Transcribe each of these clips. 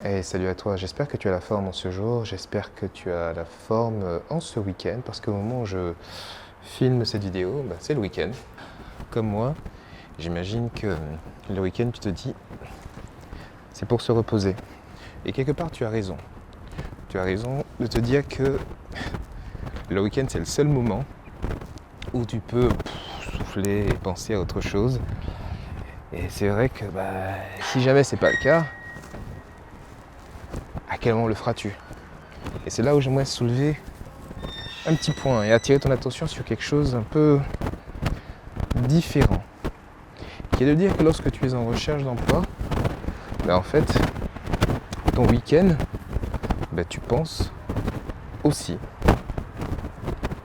Hey, salut à toi, j'espère que tu as la forme en ce jour, j'espère que tu as la forme en ce week-end, parce qu'au moment où je filme cette vidéo, c'est le week-end. Comme moi, j'imagine que le week-end, tu te dis, c'est pour se reposer. Et quelque part, tu as raison. Tu as raison de te dire que le week-end, c'est le seul moment où tu peux souffler et penser à autre chose. Et c'est vrai que si jamais c'est pas le cas, à quel moment le feras-tu? Et c'est là où j'aimerais soulever un petit point et attirer ton attention sur quelque chose un peu différent, qui est de dire que lorsque tu es en recherche d'emploi, en fait, ton week-end, tu penses aussi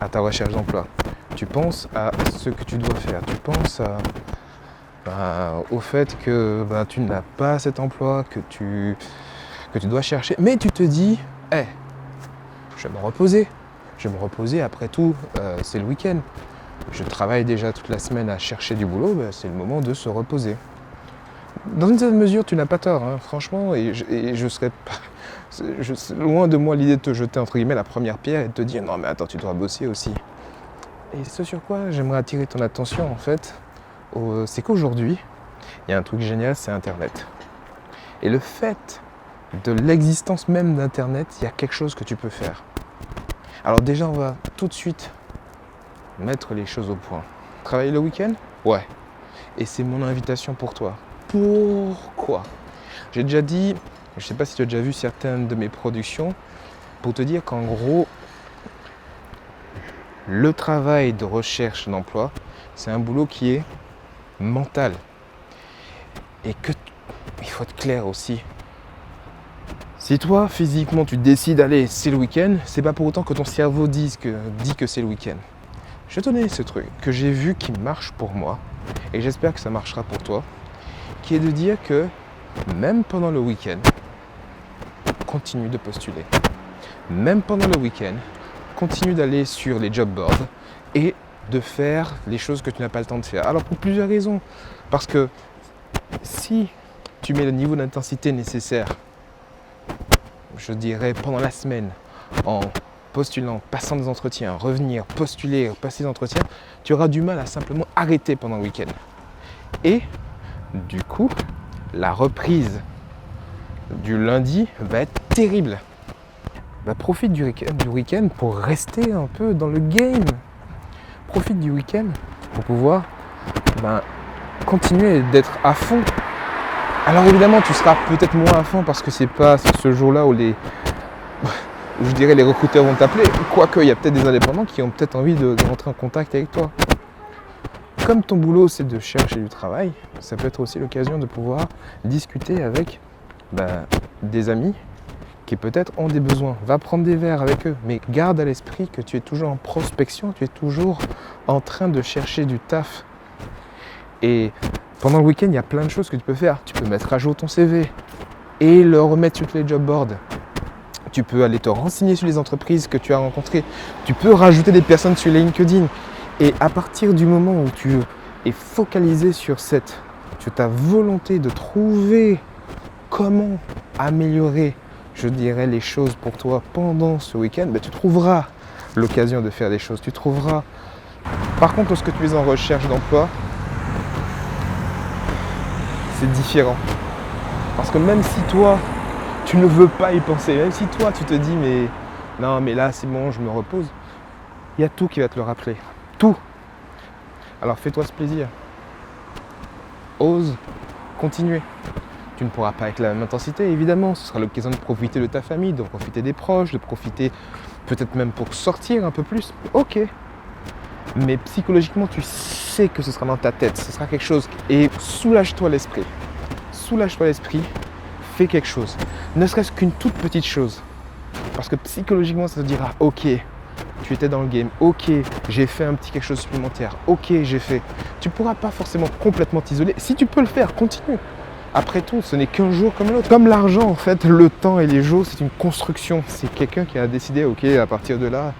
à ta recherche d'emploi. Tu penses à ce que tu dois faire. Tu penses au fait que tu n'as pas cet emploi, que tu dois chercher. Mais tu te dis, je vais me reposer. Je vais me reposer, après tout, c'est le week-end. Je travaille déjà toute la semaine à chercher du boulot, c'est le moment de se reposer. Dans une certaine mesure, tu n'as pas tort, franchement, et je serais pas... loin de moi l'idée de te jeter entre guillemets la première pierre et de te dire non mais attends, tu dois bosser aussi. Et ce sur quoi j'aimerais attirer ton attention en fait, c'est qu'aujourd'hui, il y a un truc génial, c'est Internet. Et le fait de l'existence même d'Internet, il y a quelque chose que tu peux faire. Alors déjà, on va tout de suite mettre les choses au point. Travailler le week-end? Ouais. Et c'est mon invitation pour toi. Pourquoi? J'ai déjà dit, je ne sais pas si tu as déjà vu certaines de mes productions, pour te dire qu'en gros, le travail de recherche d'emploi, c'est un boulot qui est mental. Et que il faut être clair aussi. Si toi, physiquement, tu décides, allez, c'est le week-end, c'est pas pour autant que ton cerveau dit que c'est le week-end. Je vais te donner ce truc que j'ai vu qui marche pour moi, et j'espère que ça marchera pour toi, qui est de dire que même pendant le week-end, continue de postuler. Même pendant le week-end, continue d'aller sur les job boards et de faire les choses que tu n'as pas le temps de faire. Alors pour plusieurs raisons. Parce que si tu mets le niveau d'intensité nécessaire, je dirais pendant la semaine, en postulant, passant des entretiens, revenir, postuler, passer des entretiens, tu auras du mal à simplement arrêter pendant le week-end. Et du coup, la reprise du lundi va être terrible. Profite du week-end pour rester un peu dans le game. Profite du week-end pour pouvoir continuer d'être à fond. Alors évidemment, tu seras peut-être moins à fond parce que c'est pas ce jour-là où les recruteurs vont t'appeler. Quoique, il y a peut-être des indépendants qui ont peut-être envie de rentrer en contact avec toi. Comme ton boulot, c'est de chercher du travail, ça peut être aussi l'occasion de pouvoir discuter avec des amis qui peut-être ont des besoins. Va prendre des verres avec eux, mais garde à l'esprit que tu es toujours en prospection, tu es toujours en train de chercher du taf. Et pendant le week-end, il y a plein de choses que tu peux faire. Tu peux mettre à jour ton CV et le remettre sur les job boards. Tu peux aller te renseigner sur les entreprises que tu as rencontrées. Tu peux rajouter des personnes sur LinkedIn. Et à partir du moment où tu es focalisé sur ta volonté de trouver comment améliorer, je dirais, les choses pour toi pendant ce week-end, tu trouveras l'occasion de faire des choses. Tu trouveras. Par contre, lorsque tu es en recherche d'emploi, c'est différent. Parce que même si toi, tu ne veux pas y penser, même si toi, tu te dis mais non, mais là, c'est bon, je me repose, il y a tout qui va te le rappeler. Tout. Alors fais-toi ce plaisir. Ose continuer. Tu ne pourras pas avec la même intensité, évidemment. Ce sera l'occasion de profiter de ta famille, de profiter des proches, de profiter peut-être même pour sortir un peu plus. Ok. Mais psychologiquement, tu sais que ce sera dans ta tête. Ce sera quelque chose. Et soulage-toi l'esprit. Soulage-toi l'esprit. Fais quelque chose. Ne serait-ce qu'une toute petite chose. Parce que psychologiquement, ça te dira ok, tu étais dans le game. Ok, j'ai fait un petit quelque chose supplémentaire. Ok, j'ai fait. Tu ne pourras pas forcément complètement t'isoler. Si tu peux le faire, continue. Après tout, ce n'est qu'un jour comme l'autre. Comme l'argent, en fait, le temps et les jours, c'est une construction. C'est quelqu'un qui a décidé, ok, à partir de là,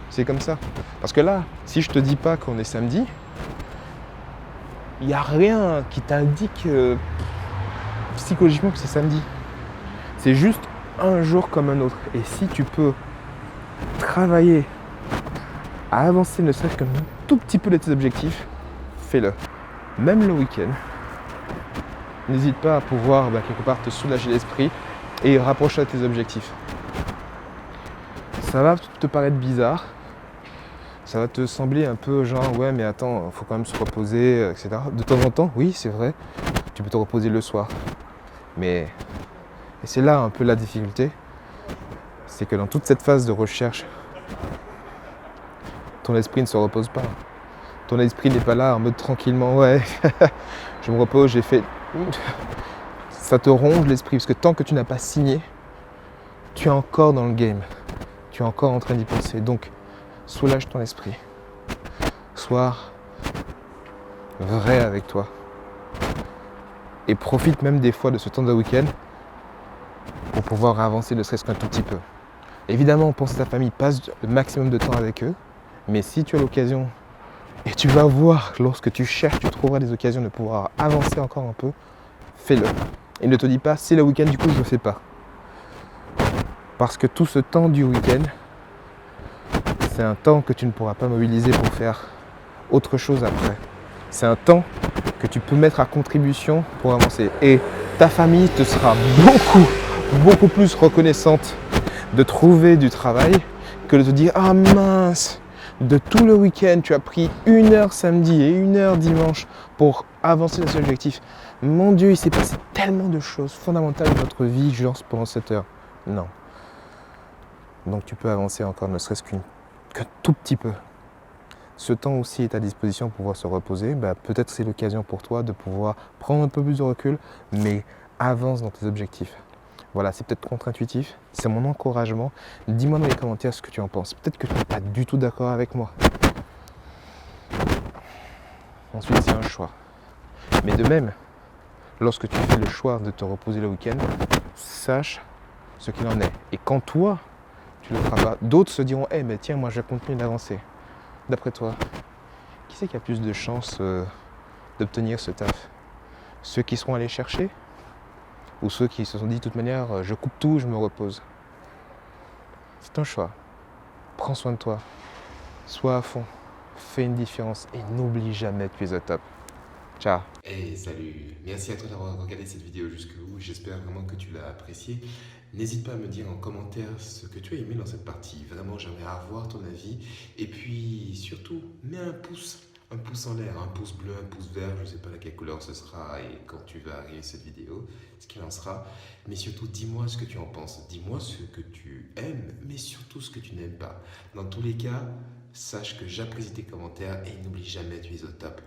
c'est comme ça. Parce que là, si je te dis pas qu'on est samedi, il n'y a rien qui t'indique psychologiquement que c'est samedi. C'est juste un jour comme un autre. Et si tu peux travailler à avancer ne serait-ce qu'un tout petit peu de tes objectifs, fais-le. Même le week-end. N'hésite pas à pouvoir quelque part te soulager l'esprit et rapprocher à tes objectifs. Ça va te paraître bizarre, ça va te sembler un peu genre ouais mais attends, faut quand même se reposer, etc. De temps en temps, oui c'est vrai, tu peux te reposer le soir. Mais et c'est là un peu la difficulté, c'est que dans toute cette phase de recherche, ton esprit ne se repose pas. Ton esprit n'est pas là en mode tranquillement, ouais, je me repose, j'ai fait... Ça te ronge l'esprit, parce que tant que tu n'as pas signé, tu es encore dans le game. Tu es encore en train d'y penser. Donc, soulage ton esprit. Sois vrai avec toi. Et profite même des fois de ce temps de week-end pour pouvoir avancer ne serait-ce qu'un tout petit peu. Évidemment, pense à ta famille, passe le maximum de temps avec eux. Mais si tu as l'occasion, et tu vas voir, lorsque tu cherches, tu trouveras des occasions de pouvoir avancer encore un peu, fais-le. Et ne te dis pas, c'est le week-end, du coup, je ne le fais pas. Parce que tout ce temps du week-end, c'est un temps que tu ne pourras pas mobiliser pour faire autre chose après. C'est un temps que tu peux mettre à contribution pour avancer. Et ta famille te sera beaucoup plus reconnaissante de trouver du travail que de te dire « Ah mince, de tout le week-end, tu as pris 1 heure samedi et 1 heure dimanche pour avancer dans cet objectif. Mon Dieu, il s'est passé tellement de choses fondamentales dans notre vie, genre pendant cette heure. » Non. Donc tu peux avancer encore, ne serait-ce qu'un tout petit peu. Ce temps aussi est à disposition pour pouvoir se reposer. Peut-être c'est l'occasion pour toi de pouvoir prendre un peu plus de recul, mais avance dans tes objectifs. Voilà, c'est peut-être contre-intuitif, c'est mon encouragement. Dis-moi dans les commentaires ce que tu en penses. Peut-être que tu n'es pas du tout d'accord avec moi. Ensuite, c'est un choix. Mais de même, lorsque tu fais le choix de te reposer le week-end, sache ce qu'il en est. Et quand toi, tu ne le feras pas, d'autres se diront « Eh, mais tiens, moi je continue d'avancer. » D'après toi, qui c'est qui a plus de chances d'obtenir ce taf? Ceux qui seront allés chercher? Ou ceux qui se sont dit de toute manière, je coupe tout, je me repose? C'est ton choix. Prends soin de toi. Sois à fond. Fais une différence et n'oublie jamais que tu es au top. Ciao. Hey, salut! Merci à toi d'avoir regardé cette vidéo jusqu'au bout. J'espère vraiment que tu l'as appréciée. N'hésite pas à me dire en commentaire ce que tu as aimé dans cette partie. Vraiment, j'aimerais avoir ton avis. Et puis, surtout, mets un pouce en l'air, un pouce bleu, un pouce vert. Je ne sais pas laquelle couleur ce sera et quand tu vas arriver cette vidéo, ce qu'il en sera. Mais surtout, dis-moi ce que tu en penses. Dis-moi ce que tu aimes, mais surtout ce que tu n'aimes pas. Dans tous les cas, sache que j'apprécie tes commentaires et n'oublie jamais, tu es au top.